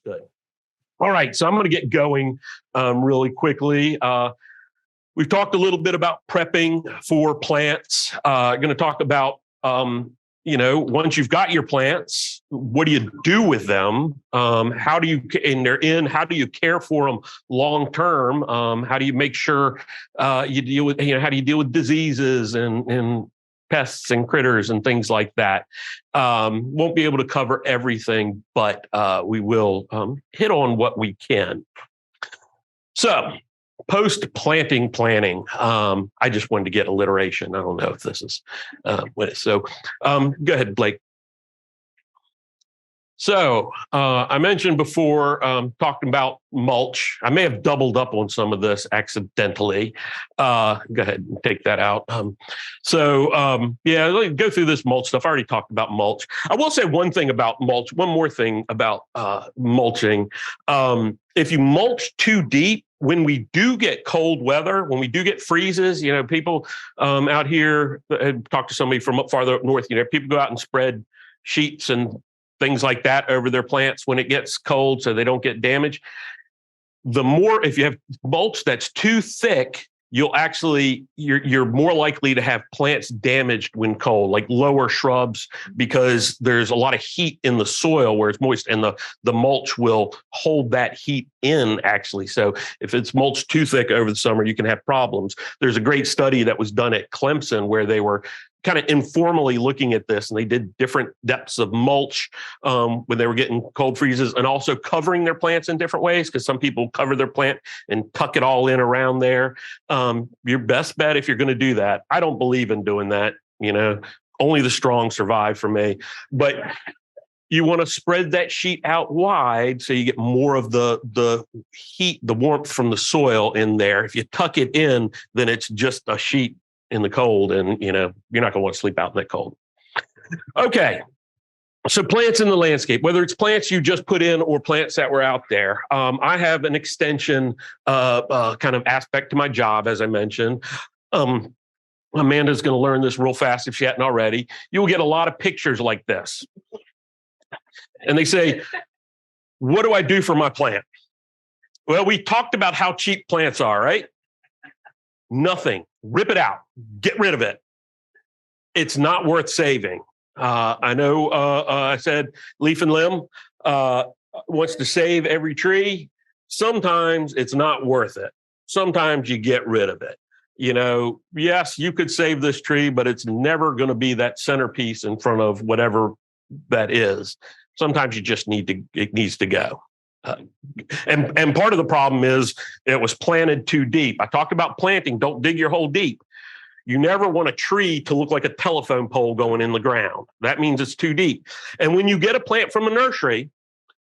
Good. All right, so I'm going to get going really quickly. We've talked a little bit about prepping for plants. Going to talk about, once you've got your plants, what do you do with them? How do you, and they're in, how do you care for them long term? How do you make sure you deal with, how do you deal with diseases and pests and critters and things like that? Won't be able to cover everything, but we will hit on what we can. So, post-planting planning. I just wanted to get alliteration. I don't know if this is so. Go ahead, Blake. So I mentioned before, talking about mulch. I may have doubled up on some of this accidentally. Go ahead and take that out. Let me go through this mulch stuff. I already talked about mulch. I will say one thing about mulch, one more thing about mulching. If you mulch too deep, when we do get cold weather, when we do get freezes, people out here, talk to somebody from up farther up north, people go out and spread sheets and things like that over their plants when it gets cold so they don't get damaged. If you have mulch that's too thick, you're more likely to have plants damaged when cold, like lower shrubs, because there's a lot of heat in the soil where it's moist, and the mulch will hold that heat in, actually. So if it's mulch too thick over the summer, you can have problems. There's a great study that was done at Clemson where they were kind of informally looking at this, and they did different depths of mulch when they were getting cold freezes, and also covering their plants in different ways, because some people cover their plant and tuck it all in around there. Your best bet, if you're going to do that, I don't believe in doing that. Only the strong survive for me, but you want to spread that sheet out wide so you get more of the heat, the warmth from the soil in there. If you tuck it in, then it's just a sheet in the cold, and you're not going to want to sleep out in that cold. Okay, so plants in the landscape, whether it's plants you just put in or plants that were out there. I have an extension kind of aspect to my job, as I mentioned. Amanda's going to learn this real fast if she hadn't already. You'll get a lot of pictures like this, and they say, "What do I do for my plant?" Well, we talked about how cheap plants are, right? Nothing. Rip it out. Get rid of it. It's not worth saving. I know I said leaf and limb wants to save every tree. Sometimes it's not worth it. Sometimes you get rid of it. Yes, you could save this tree, but it's never going to be that centerpiece in front of whatever that is. Sometimes it needs to go. And part of the problem is it was planted too deep. I talked about planting. Don't dig your hole deep. You never want a tree to look like a telephone pole going in the ground. That means it's too deep. And when you get a plant from a nursery,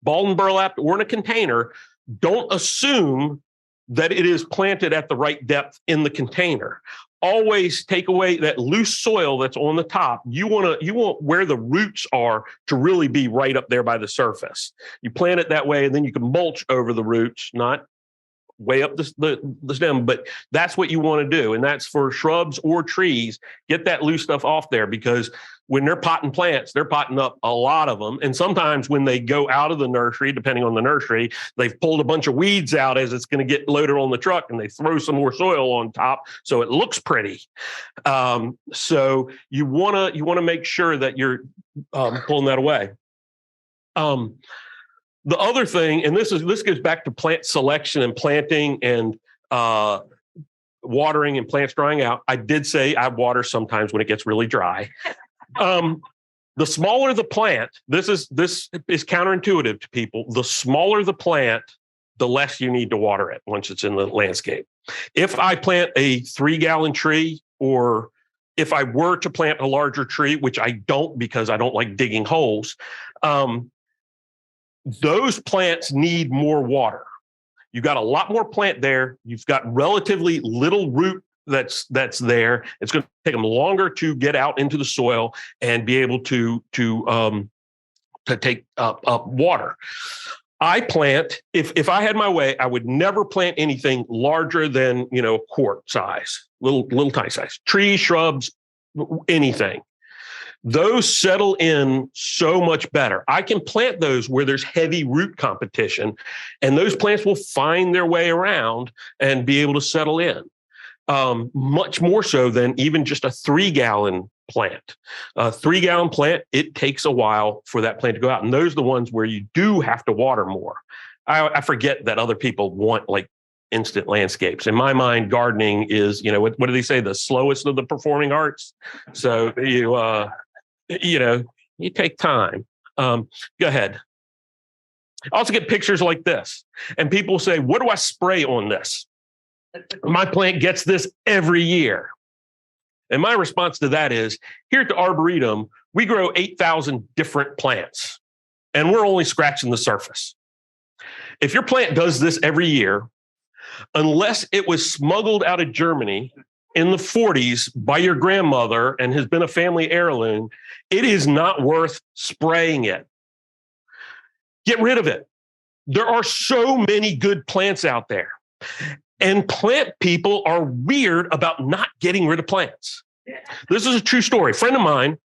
balled and burlapped or in a container, don't assume that it is planted at the right depth in the container. Always take away that loose soil that's on the top. You want where the roots are to really be right up there by the surface. You plant it that way, and then you can mulch over the roots, not way up the stem, but that's what you want to do. And that's for shrubs or trees. Get that loose stuff off there, because when they're potting plants, they're potting up a lot of them. And sometimes when they go out of the nursery, depending on the nursery, they've pulled a bunch of weeds out as it's going to get loaded on the truck, and they throw some more soil on top so it looks pretty. So you want to make sure that you're pulling that away. The other thing, and this goes back to plant selection and planting and watering and plants drying out. I did say I water sometimes when it gets really dry. The smaller the plant, this is counterintuitive to people. The smaller the plant, the less you need to water it once it's in the landscape. If I plant a 3-gallon tree, or if I were to plant a larger tree, which I don't because I don't like digging holes, those plants need more water. You've got a lot more plant there. You've got relatively little root that's there. It's going to take them longer to get out into the soil and be able to take up water. I plant, if I had my way, I would never plant anything larger than, a quart size, little tiny size. Trees, shrubs, anything. those settle in so much better. I can plant those where there's heavy root competition, and those plants will find their way around and be able to settle in. Much more so than even just a 3-gallon plant. A 3-gallon plant, it takes a while for that plant to go out. And those are the ones where you do have to water more. I forget that other people want like instant landscapes. In my mind, gardening is, what do they say? The slowest of the performing arts. So you take time. Go ahead. I also get pictures like this, and people say, what do I spray on this? My plant gets this every year. And my response to that is, here at the Arboretum, we grow 8,000 different plants, and we're only scratching the surface. If your plant does this every year, unless it was smuggled out of Germany in the 40s by your grandmother and has been a family heirloom, it is not worth spraying it. Get rid of it. There are so many good plants out there. And plant people are weird about not getting rid of plants. This is a true story. A friend of mine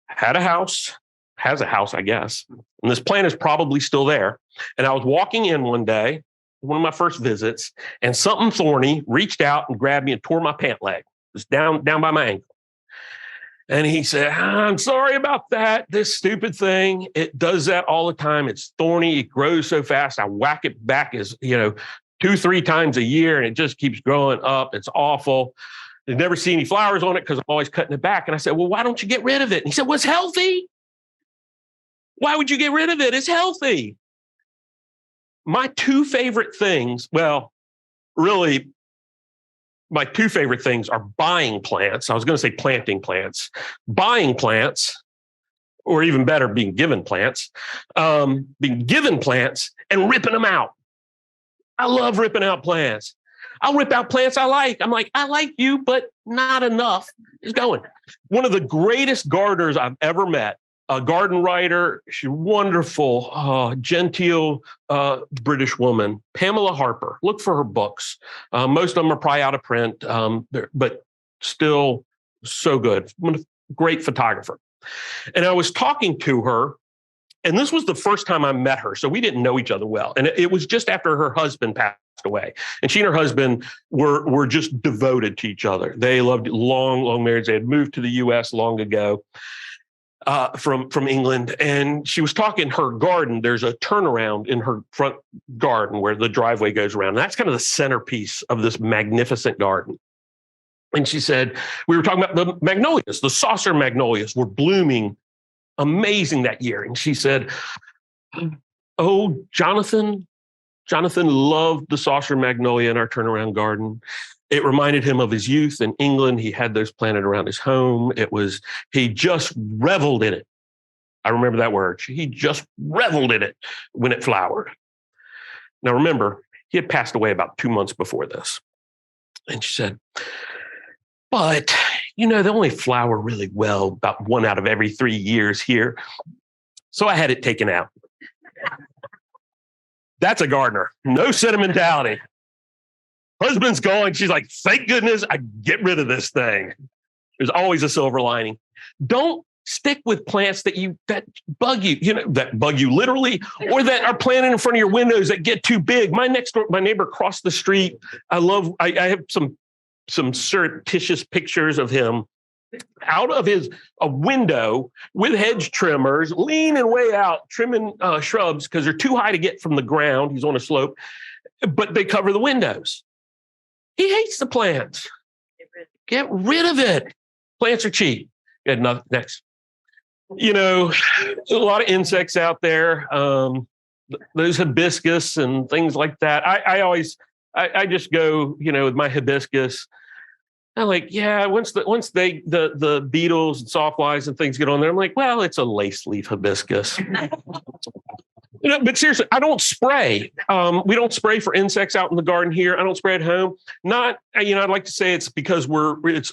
has a house, I guess. And this plant is probably still there. And I was walking in one day, one of my first visits, and something thorny reached out and grabbed me and tore my pant leg. It was down by my ankle. And he said, I'm sorry about that. This stupid thing, it does that all the time. It's thorny. It grows so fast. I whack it back 2-3 times a year, and it just keeps growing up. It's awful. I never see any flowers on it because I'm always cutting it back. And I said, well, why don't you get rid of it? And he said, well, it's healthy. Why would you get rid of it? It's healthy. My two favorite things, my two favorite things are buying plants. I was going to say planting plants, buying plants, or even better, being given plants, and ripping them out. I love ripping out plants. I'll rip out plants I like. I'm like, I like you, but not enough. It's going. One of the greatest gardeners I've ever met, a garden writer, she's wonderful, genteel British woman, Pamela Harper. Look for her books. Most of them are probably out of print, but still so good. Great photographer. And I was talking to her, and this was the first time I met her, so we didn't know each other well. And it was just after her husband passed away. And she and her husband were just devoted to each other. They loved long marriage. They had moved to the U.S. long ago from England. And she was talking her garden. There's a turnaround in her front garden where the driveway goes around. And that's kind of the centerpiece of this magnificent garden. And she said, we were talking about the magnolias. The saucer magnolias were blooming amazing that year. And she said, oh, Jonathan loved the saucer magnolia in our turnaround garden. It reminded him of his youth in England. He had those planted around his home. He just reveled in it. I remember that word. He just reveled in it when it flowered. Now, remember, he had passed away about 2 months before this. And she said, but they only flower really well about 1 out of every 3 years here. So I had it taken out. That's a gardener. No sentimentality. Husband's gone. She's like, thank goodness I get rid of this thing. There's always a silver lining. Don't stick with plants that bug you, that bug you literally, or that are planted in front of your windows that get too big. My neighbor across the street, I have some surreptitious pictures of him out of a window with hedge trimmers, leaning way out, trimming shrubs because they're too high to get from the ground. He's on a slope, but they cover the windows. He hates the plants. Get rid of it. Plants are cheap. Next. A lot of insects out there. Those hibiscus and things like that. I just go, with my hibiscus. I'm like, yeah, once the beetles and sawflies and things get on there, I'm like, well, it's a lace leaf hibiscus. But seriously, I don't spray. We don't spray for insects out in the garden here. I don't spray at home. Not, I'd like to say it's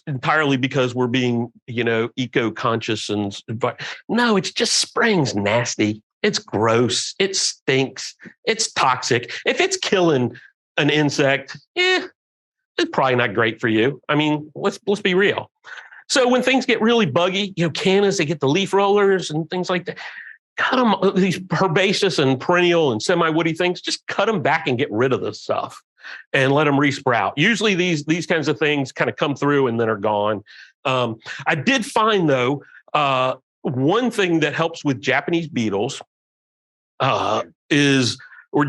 entirely because we're being, eco-conscious but no, it's just spraying's nasty. It's gross. It stinks. It's toxic. If it's killing an insect, it's probably not great for you. I mean, let's be real. So when things get really buggy, cannas, they get the leaf rollers and things like that. Cut them, these herbaceous and perennial and semi-woody things, just cut them back and get rid of this stuff and let them resprout. Usually these kinds of things kind of come through and then are gone. I did find, though, one thing that helps with Japanese beetles or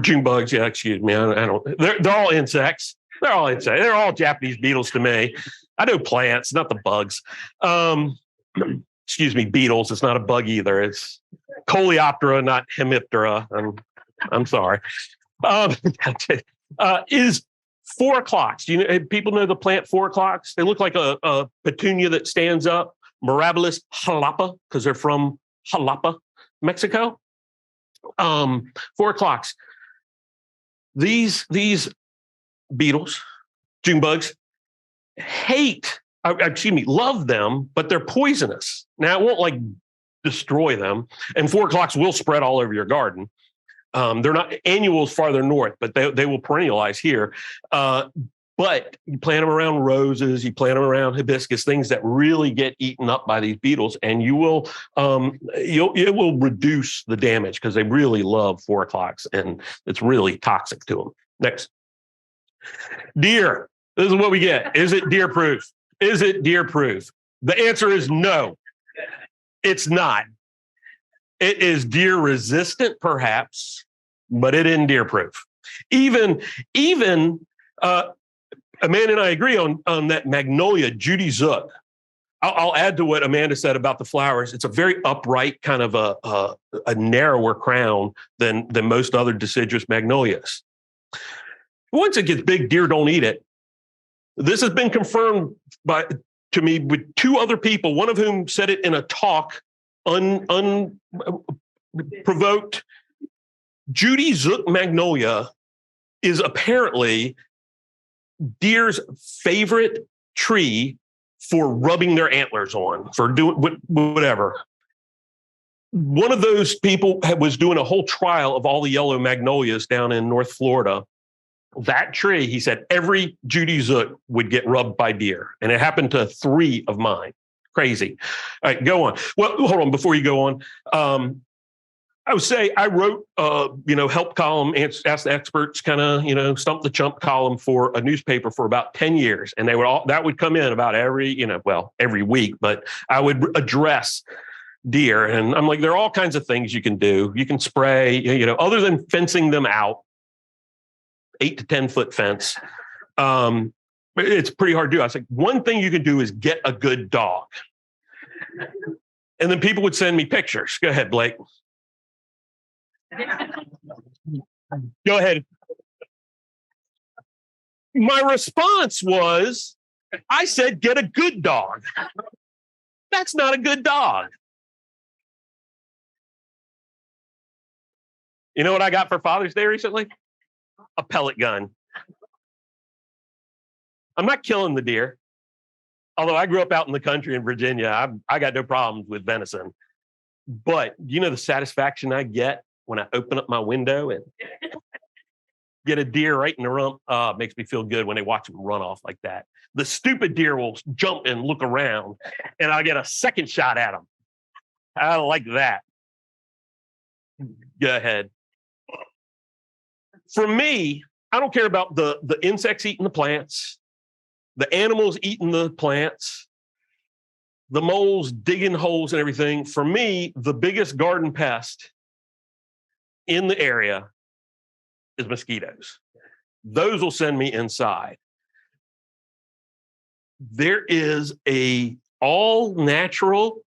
June bugs. Yeah, excuse me. I don't. They're all insects. They're all insects. They're all Japanese beetles to me. I know plants, not the bugs. Excuse me, beetles. It's not a bug either. It's Coleoptera, not Hemiptera. I'm sorry. Is 4 o'clocks. Do people know the plant 4 o'clocks? They look like a petunia that stands up. Mirabilis jalapa, because they're from Jalapa, Mexico. 4 o'clocks. These beetles, June bugs, love them, but they're poisonous. Now, it won't destroy them, and 4 o'clocks will spread all over your garden. They're not annuals farther north, but they will perennialize here. But you plant them around roses, you plant them around hibiscus, things that really get eaten up by these beetles, and it will reduce the damage because they really love 4 o'clocks, and it's really toxic to them. Next. Deer. This is what we get. Is it deer proof? Is it deer proof? The answer is no. It's not. It is deer resistant, perhaps, but it isn't deer proof. Even Amanda and I agree on that magnolia, Judy Zook. I'll add to what Amanda said about the flowers. It's a very upright, kind of a narrower crown than most other deciduous magnolias. Once it gets big, deer don't eat it. This has been confirmed to me with 2 other people, one of whom said it in a talk, unprovoked. Judy Zook magnolia is apparently deer's favorite tree for rubbing their antlers on, for doing whatever. One of those people was doing a whole trial of all the yellow magnolias down in North Florida. That tree, he said, every Judy Zook would get rubbed by deer. And it happened to 3 of mine. Crazy. All right, go on. Well, hold on. Before you go on, I would say I wrote, help column, ask the experts, kind of, stump the chump column for a newspaper for about 10 years. And that would come in about every week, but I would address deer. And I'm like, there are all kinds of things you can do. You can spray, other than fencing them out, 8 to 10 foot fence. It's pretty hard to do. I was like, one thing you can do is get a good dog. And then people would send me pictures. Go ahead, Blake. Go ahead. My response was, I said, get a good dog. That's not a good dog. You know what I got for Father's Day recently? A pellet gun. I'm not killing the deer. Although I grew up out in the country in Virginia, I got no problems with venison. But the satisfaction I get when I open up my window and get a deer right in the rump, makes me feel good when they watch them run off like that. The stupid deer will jump and look around, and I get a second shot at them. I like that. Go ahead. For me, I don't care about the insects eating the plants, the animals eating the plants, the moles digging holes and everything. For me, the biggest garden pest in the area is mosquitoes. Those will send me inside. There is a all natural,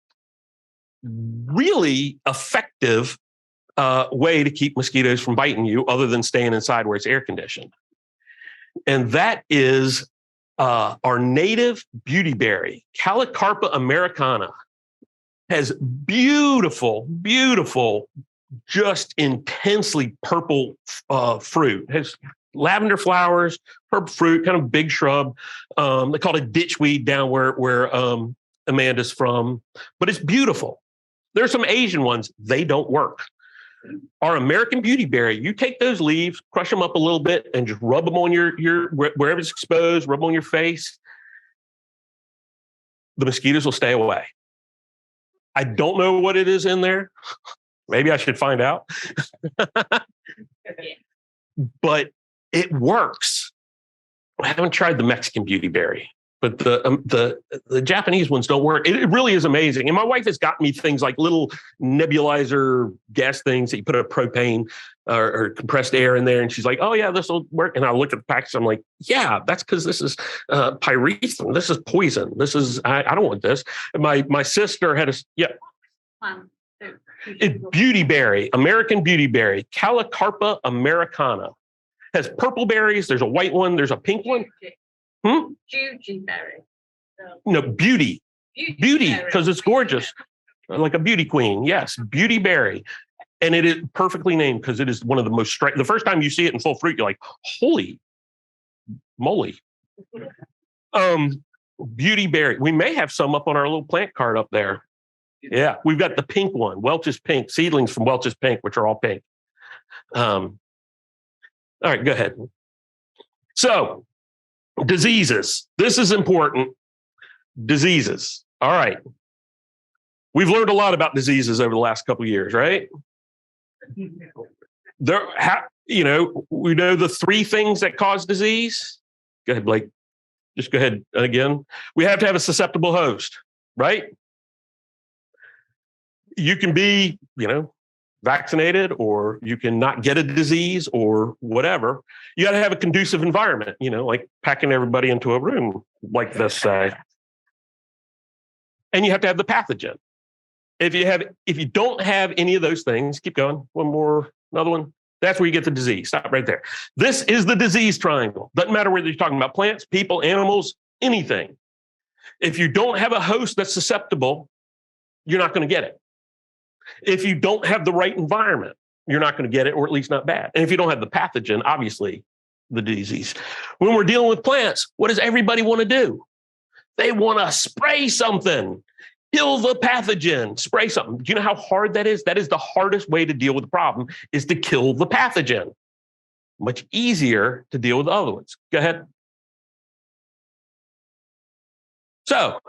really effective way to keep mosquitoes from biting you other than staying inside where it's air conditioned. And that is our native beautyberry, Calicarpa americana, has beautiful, just intensely purple fruit. It has lavender flowers, purple fruit, kind of big shrub. They call it ditchweed down where Amanda's from, but it's beautiful. There's some Asian ones, they don't work. Our American beautyberry, you take those leaves, crush them up a little bit, and just rub them on your wherever it's exposed, rub them on your face. the mosquitoes will stay away. I don't know what it is in there. Maybe I should find out. But it works. I haven't tried the Mexican beautyberry, but the Japanese ones don't work. It really is amazing. And my wife has got me things like little nebulizer gas things that you put a propane or compressed air in there. And she's like, oh yeah, this will work. And I look at the package. I'm like, yeah, that's because this is pyrethrum. This is poison. This is, I don't want this. And my sister had it's beautyberry, American beautyberry, Calicarpa americana. Has purple berries. There's a white one. There's a pink one. Jujiberry. No, beauty, because it's gorgeous, like a beauty queen. Yes, beautyberry. And it is perfectly named because it is one of the most the first time you see it in full fruit, you're like, holy moly. Beautyberry. We may have some up on our little plant cart up there. Yeah, we've got the pink one, Welch's Pink, seedlings from Welch's Pink, which are all pink. All right, go ahead. So, diseases. This is important. Diseases. All right. We've learned a lot about diseases over the last couple of years, right? We know the 3 things that cause disease. Go ahead, Blake. Just go ahead again. We have to have a susceptible host, right? You can be, vaccinated, or you can not get a disease or whatever. You got to have a conducive environment, like packing everybody into a room like this, say. And you have to have the pathogen. If you don't have any of those things, keep going. Another one. That's where you get the disease. Stop right there. This is the disease triangle. Doesn't matter whether you're talking about plants, people, animals, anything. If you don't have a host that's susceptible, you're not going to get it. If you don't have the right environment, you're not going to get it, or at least not bad. And if you don't have the pathogen, obviously, the disease. When we're dealing with plants, what does everybody want to do? They want to spray something, kill the pathogen, spray something. Do you know how hard that is? That is the hardest way to deal with the problem, is to kill the pathogen. Much easier to deal with the other ones. Go ahead. So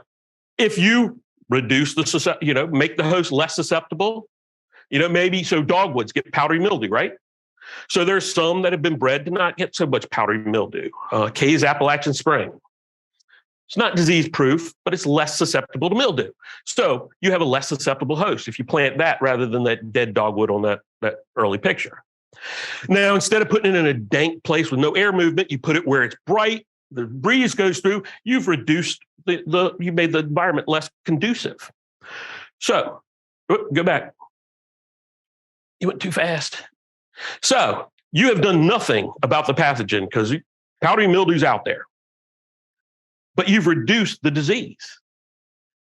if you reduce make the host less susceptible, maybe so dogwoods get powdery mildew, right? So there's some that have been bred to not get so much powdery mildew. Kay's Appalachian Spring. It's not disease proof, but it's less susceptible to mildew. So you have a less susceptible host if you plant that rather than that dead dogwood on that early picture. Now, instead of putting it in a dank place with no air movement, you put it where it's bright, the breeze goes through, you've reduced you made the environment less conducive. So, go back. You went too fast. So, you have done nothing about the pathogen because powdery mildew's out there. But you've reduced the disease.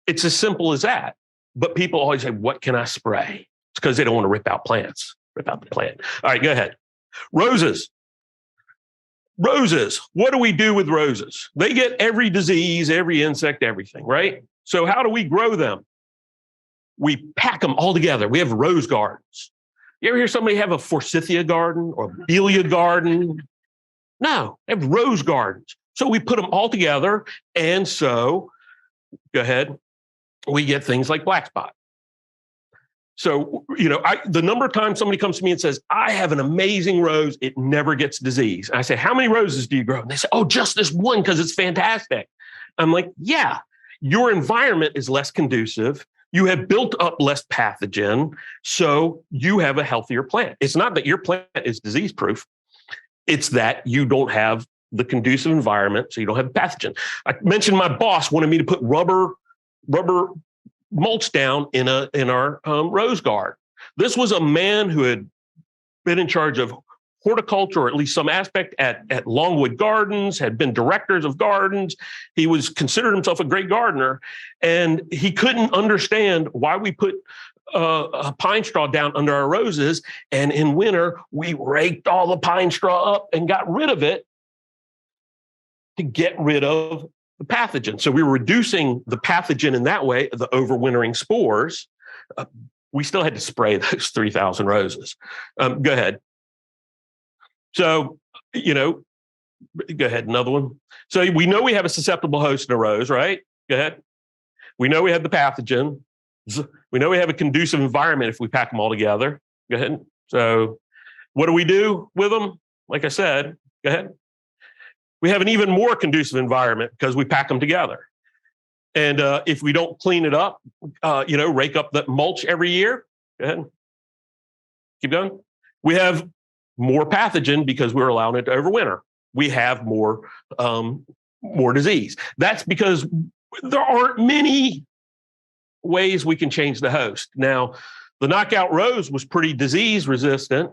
It's as simple as that. But people always say, what can I spray? It's because they don't want to rip out plants. Rip out the plant. All right, go ahead. Roses. Roses. What do we do with roses? They get every disease, every insect, everything, right? So how do we grow them? We pack them all together. We have rose gardens. You ever hear somebody have a forsythia garden or belia garden? No, they have rose gardens. So we put them all together. And so, go ahead, we get things like black spot. So, the number of times somebody comes to me and says, I have an amazing rose, it never gets disease. And I say, how many roses do you grow? And they say, oh, just this one because it's fantastic. I'm like, yeah, your environment is less conducive. You have built up less pathogen, so you have a healthier plant. It's not that your plant is disease proof. It's that you don't have the conducive environment, so you don't have pathogen. I mentioned my boss wanted me to put rubber mulch down in our rose garden. This was a man who had been in charge of horticulture, or at least some aspect at Longwood Gardens, had been directors of gardens. He was considered himself a great gardener, and he couldn't understand why we put a pine straw down under our roses. And in winter, we raked all the pine straw up and got rid of it to get rid of the pathogen. So we were reducing the pathogen in that way, the overwintering spores. We still had to spray those 3,000 roses. Go ahead. So, go ahead, another one. So we know we have a susceptible host in a rose, right? Go ahead. We know we have the pathogen. We know we have a conducive environment if we pack them all together. Go ahead. So what do we do with them? Like I said, go ahead. We have an even more conducive environment because we pack them together. And if we don't clean it up, rake up the mulch every year. Go ahead. Keep going. We have more pathogen because we're allowing it to overwinter. We have more disease. That's because there aren't many ways we can change the host. Now, the knockout rose was pretty disease resistant.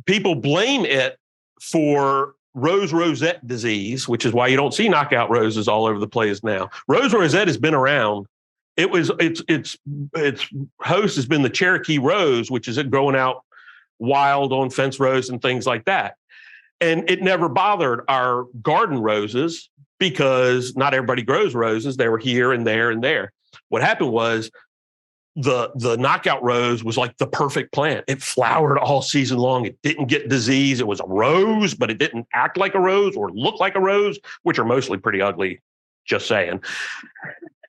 People blame it for rosette disease, which is why you don't see knockout roses all over the place now. Rose rosette has been around. Its host has been the Cherokee rose, which is growing out wild on fence rows and things like that. And it never bothered our garden roses because not everybody grows roses. They were here and there and there. What happened was the knockout rose was like the perfect plant. It flowered all season long. It didn't get disease. It was a rose, but it didn't act like a rose or look like a rose, which are mostly pretty ugly, just saying.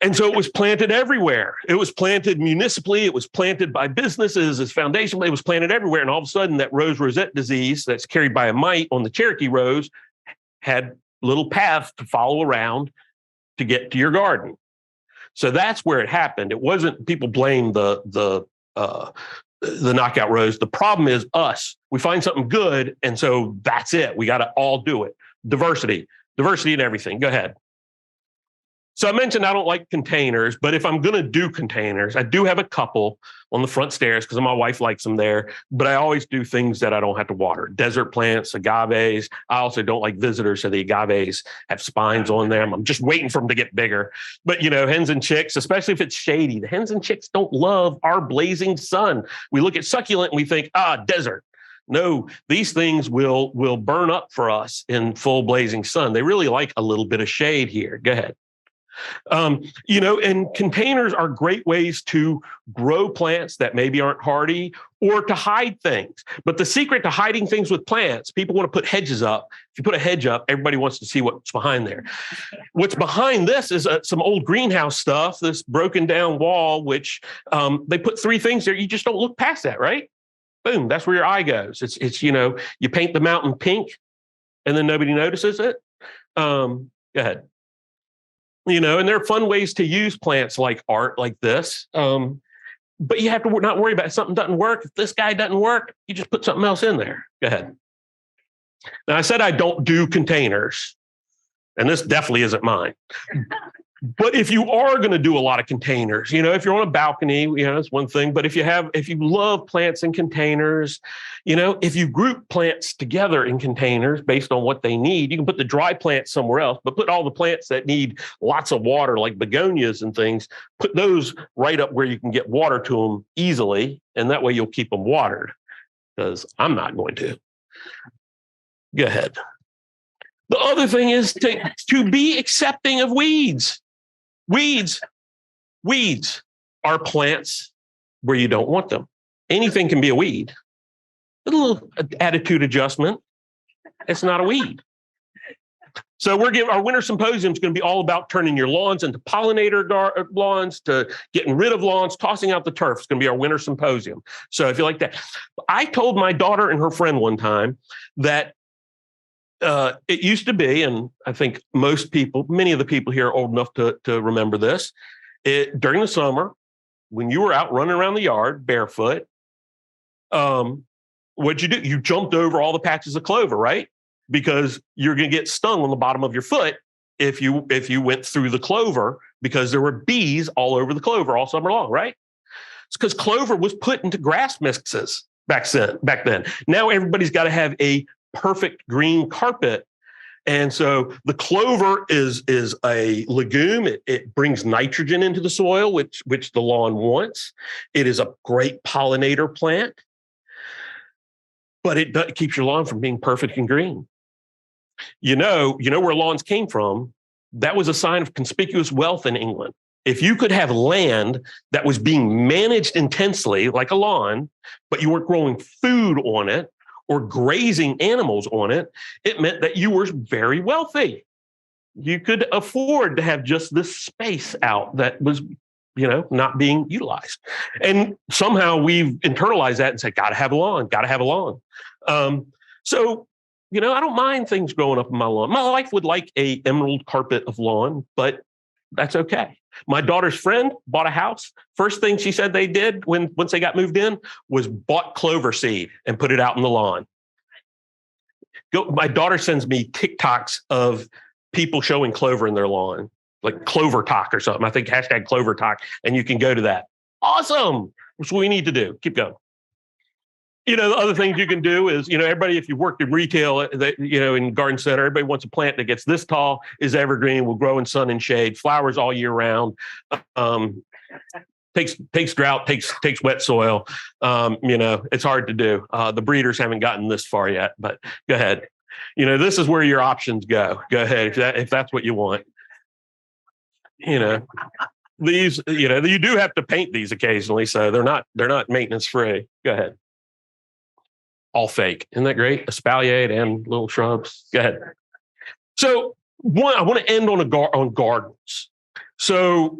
And so it was planted everywhere. It was planted municipally. It was planted by businesses as foundation. It was planted everywhere. And all of a sudden, that rose rosette disease that's carried by a mite on the Cherokee rose had little paths to follow around to get to your garden. So that's where it happened. It wasn't people blame the knockout rose. The problem is us. We find something good, and so that's it. We got to all do it. Diversity in everything. Go ahead. So I mentioned I don't like containers, but if I'm going to do containers, I do have a couple on the front stairs because my wife likes them there, but I always do things that I don't have to water. Desert plants, agaves. I also don't like visitors, so the agaves have spines on them. I'm just waiting for them to get bigger. But, hens and chicks, especially if it's shady, the hens and chicks don't love our blazing sun. We look at succulent and we think, desert. No, these things will burn up for us in full blazing sun. They really like a little bit of shade here. Go ahead. And containers are great ways to grow plants that maybe aren't hardy or to hide things. But the secret to hiding things with plants, people want to put hedges up. If you put a hedge up, everybody wants to see what's behind there. What's behind this is some old greenhouse stuff, this broken down wall, which they put 3 things there. You just don't look past that, right? Boom, that's where your eye goes. It's you paint the mountain pink and then nobody notices it. Go ahead. And there are fun ways to use plants like art like this. But you have to not worry about it. If something doesn't work. If this guy doesn't work, you just put something else in there. Go ahead. Now, I said I don't do containers, and this definitely isn't mine. But if you are going to do a lot of containers, if you're on a balcony, it's one thing. But if you love plants in containers, if you group plants together in containers based on what they need, you can put the dry plants somewhere else, but put all the plants that need lots of water, like begonias and things, put those right up where you can get water to them easily. And that way you'll keep them watered, because I'm not going to. Go ahead. The other thing is to be accepting of weeds. Weeds are plants where you don't want them. Anything can be a weed. A little attitude adjustment. It's not a weed. So our winter symposium is going to be all about turning your lawns into pollinator lawns, to getting rid of lawns, tossing out the turf. It's going to be our winter symposium. So if you like that, I told my daughter and her friend one time that it used to be, and I think many of the people here are old enough to remember this, during the summer, when you were out running around the yard barefoot, what'd you do? You jumped over all the patches of clover, right? Because you're going to get stung on the bottom of your foot if you went through the clover, because there were bees all over the clover all summer long, right? It's because clover was put into grass mixes back then. Now everybody's got to have a perfect green carpet. And so the clover is a legume. It brings nitrogen into the soil, which the lawn wants. It is a great pollinator plant, but it keeps your lawn from being perfect and green. You know where lawns came from? That was a sign of conspicuous wealth in England. If you could have land that was being managed intensely, like a lawn, but you weren't growing food on it or grazing animals on it, it meant that you were very wealthy. you could afford to have just this space out that was, not being utilized. And somehow we've internalized that and said, gotta have a lawn, gotta have a lawn. So, I don't mind things growing up in my lawn. My wife would like a emerald carpet of lawn, but that's okay. My daughter's friend bought a house. First thing she said they did once they got moved in was bought clover seed and put it out in the lawn. My daughter sends me TikToks of people showing clover in their lawn, like Clover Talk or something. I think hashtag Clover Talk, and you can go to that. Awesome. That's what we need to do. Keep going. The other things you can do is, everybody, if you worked in retail, in garden center, everybody wants a plant that gets this tall, is evergreen, will grow in sun and shade, flowers all year round. Takes drought, takes wet soil. It's hard to do. The breeders haven't gotten this far yet, but go ahead. This is where your options go. Go ahead if that's what you want. These, you do have to paint these occasionally, so they're not maintenance free. Go ahead. All fake. Isn't that great? Espalier and little shrubs. Go ahead. So I want to end on gardens. So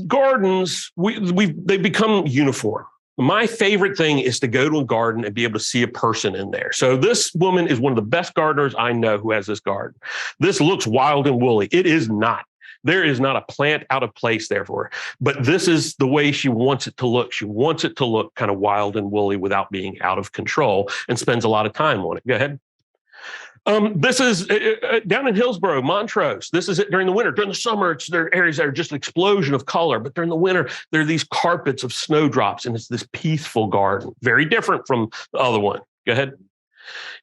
gardens, they've become uniform. My favorite thing is to go to a garden and be able to see a person in there. So this woman is one of the best gardeners I know who has this garden. This looks wild and woolly. It is not. There is not a plant out of place there for her. But this is the way she wants it to look. She wants it to look kind of wild and woolly without being out of control, and spends a lot of time on it. Go ahead. This is down in Hillsborough, Montrose. This is it during the winter. During the summer, there are areas that are just an explosion of color. But during the winter, there are these carpets of snowdrops, and it's this peaceful garden. Very different from the other one. Go ahead.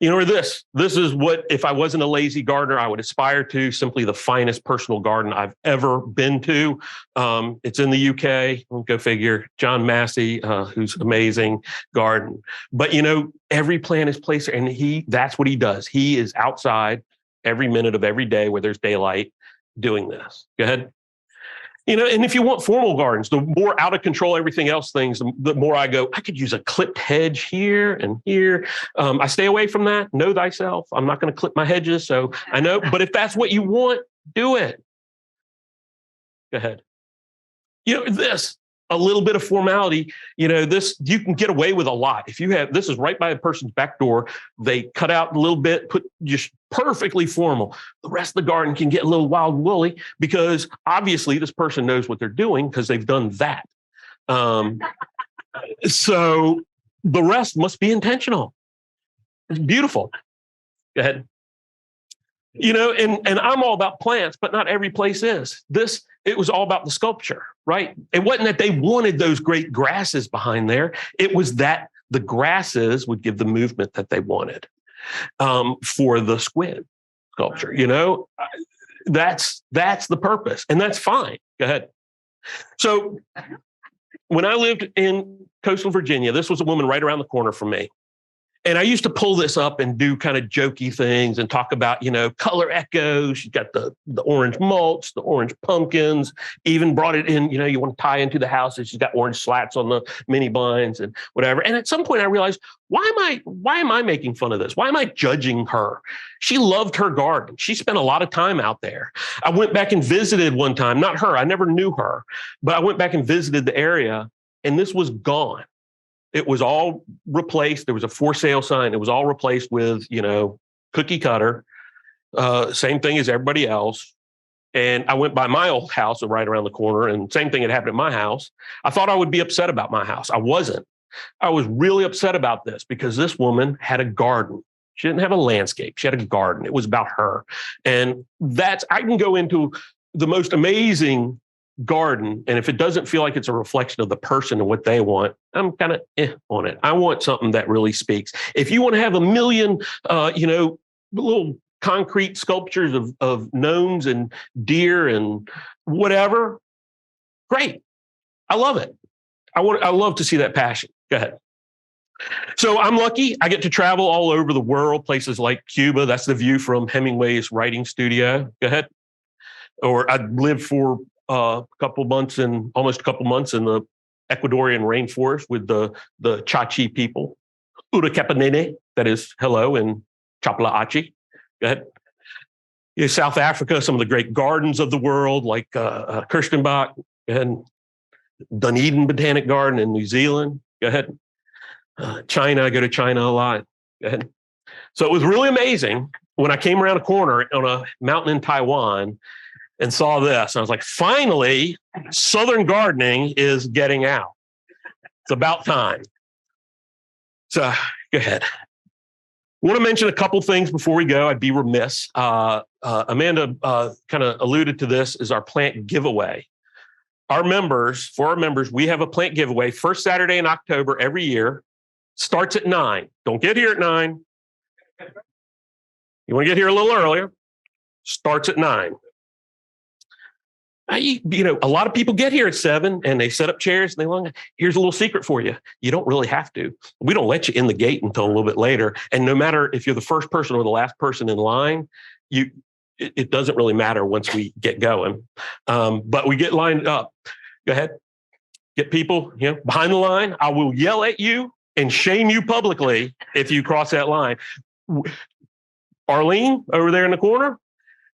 Or this is what, if I wasn't a lazy gardener, I would aspire to. Simply the finest personal garden I've ever been to. It's in the UK. Go figure. John Massey, who's amazing garden. But, every plant is placed there, and that's what he does. He is outside every minute of every day where there's daylight doing this. Go ahead. And if you want formal gardens, the more out of control everything else things, the more I go, I could use a clipped hedge here and here. I stay away from that. Know thyself. I'm not going to clip my hedges. So I know, but if that's what you want, do it. Go ahead. A little bit of formality, this, you can get away with a lot. If you have, this is right by a person's back door, they cut out a little bit, put just perfectly formal. The rest of the garden can get a little wild and woolly because obviously this person knows what they're doing because they've done that. So the rest must be intentional. It's beautiful. Go ahead. And I'm all about plants, but not every place is. It was all about the sculpture, right? It wasn't that they wanted those great grasses behind there. It was that the grasses would give the movement that they wanted for the squid sculpture. That's the purpose, and that's fine. Go ahead. So when I lived in coastal Virginia, this was a woman right around the corner from me. And I used to pull this up and do kind of jokey things and talk about, color echoes. She's got the orange mulch, the orange pumpkins, even brought it in, you want to tie into the house. And she's got orange slats on the mini blinds and whatever. And at some point I realized, why am I making fun of this? Why am I judging her? She loved her garden. She spent a lot of time out there. I went back and visited one time, not her. I never knew her, but I went back and visited the area and this was gone. It was all replaced. There was a for sale sign. It was all replaced with, cookie cutter, same thing as everybody else. And I went by my old house right around the corner and same thing had happened at my house. I thought I would be upset about my house. I wasn't. I was really upset about this because this woman had a garden. She didn't have a landscape. She had a garden. It was about her. And I can go into the most amazing garden, and if it doesn't feel like it's a reflection of the person and what they want, I'm kind of on it. I want something that really speaks. If you want to have a million, little concrete sculptures of gnomes and deer and whatever, great. I love it. I love to see that passion. Go ahead. So I'm lucky. I get to travel all over the world, places like Cuba. That's the view from Hemingway's writing studio. Go ahead. Or I lived for almost a couple months in the Ecuadorian rainforest with the Chachi people. Urakepanene, that is hello in Chapalaachi. Go ahead. South Africa, some of the great gardens of the world, like Kirstenbach and Dunedin Botanic Garden in New Zealand. Go ahead. China, I go to China a lot. Go ahead. So it was really amazing when I came around a corner on a mountain in Taiwan and saw this. I was like, finally, Southern gardening is getting out. It's about time. So go ahead. I want to mention a couple things before we go. I'd be remiss. Amanda kind of alluded to this, is our plant giveaway. For our members, we have a plant giveaway first Saturday in October every year. Starts at 9. Don't get here at 9. You want to get here a little earlier. Starts at 9. A lot of people get here at 7 and they set up chairs and they long. Here's a little secret for you. You don't really have to. We don't let you in the gate until a little bit later. And no matter if you're the first person or the last person in line, it doesn't really matter once we get going. But we get lined up. Go ahead. Get people behind the line. I will yell at you and shame you publicly if you cross that line. Arlene over there in the corner,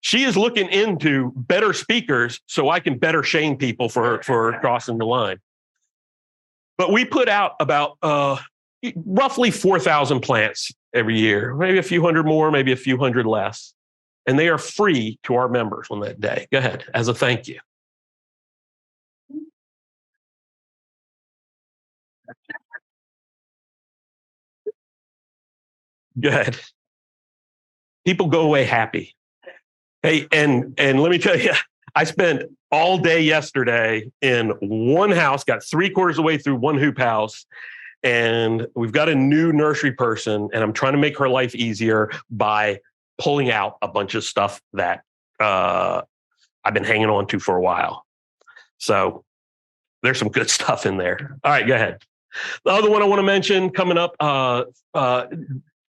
she is looking into better speakers so I can better shame people for crossing the line. But we put out about roughly 4,000 plants every year, maybe a few hundred more, maybe a few hundred less. And they are free to our members on that day. Go ahead, as a thank you. Go ahead. People go away happy. Hey, and let me tell you, I spent all day yesterday in one house, got 3/4 of the way through one hoop house, and we've got a new nursery person, and I'm trying to make her life easier by pulling out a bunch of stuff that I've been hanging on to for a while. So there's some good stuff in there. All right, go ahead. The other one I want to mention coming up,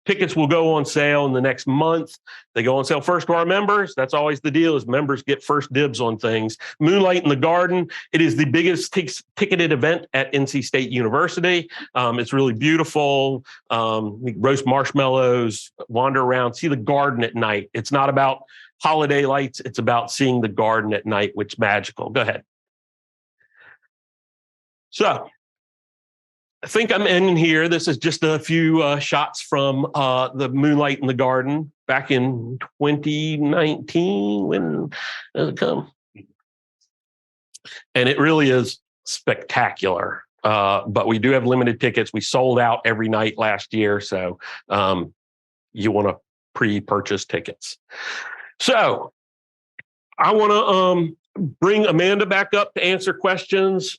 tickets will go on sale in the next month. They go on sale first to our members. That's always the deal, is members get first dibs on things. Moonlight in the Garden. It is the biggest ticketed event at NC State University. It's really beautiful. Roast marshmallows, wander around, see the garden at night. It's not about holiday lights. It's about seeing the garden at night, which is magical. Go ahead. So I think I'm ending here. This is just a few shots from the Moonlight in the Garden back in 2019. When does it come? And it really is spectacular. But we do have limited tickets. We sold out every night last year. So you want to pre-purchase tickets. So I want to bring Amanda back up to answer questions.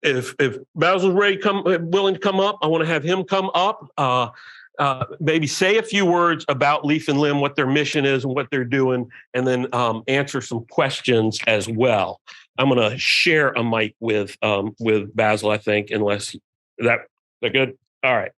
If Basil's willing to come up, I want to have him come up. Maybe say a few words about Leaf and Limb, what their mission is and what they're doing, and then answer some questions as well. I'm going to share a mic with Basil, I think, unless that good. All right.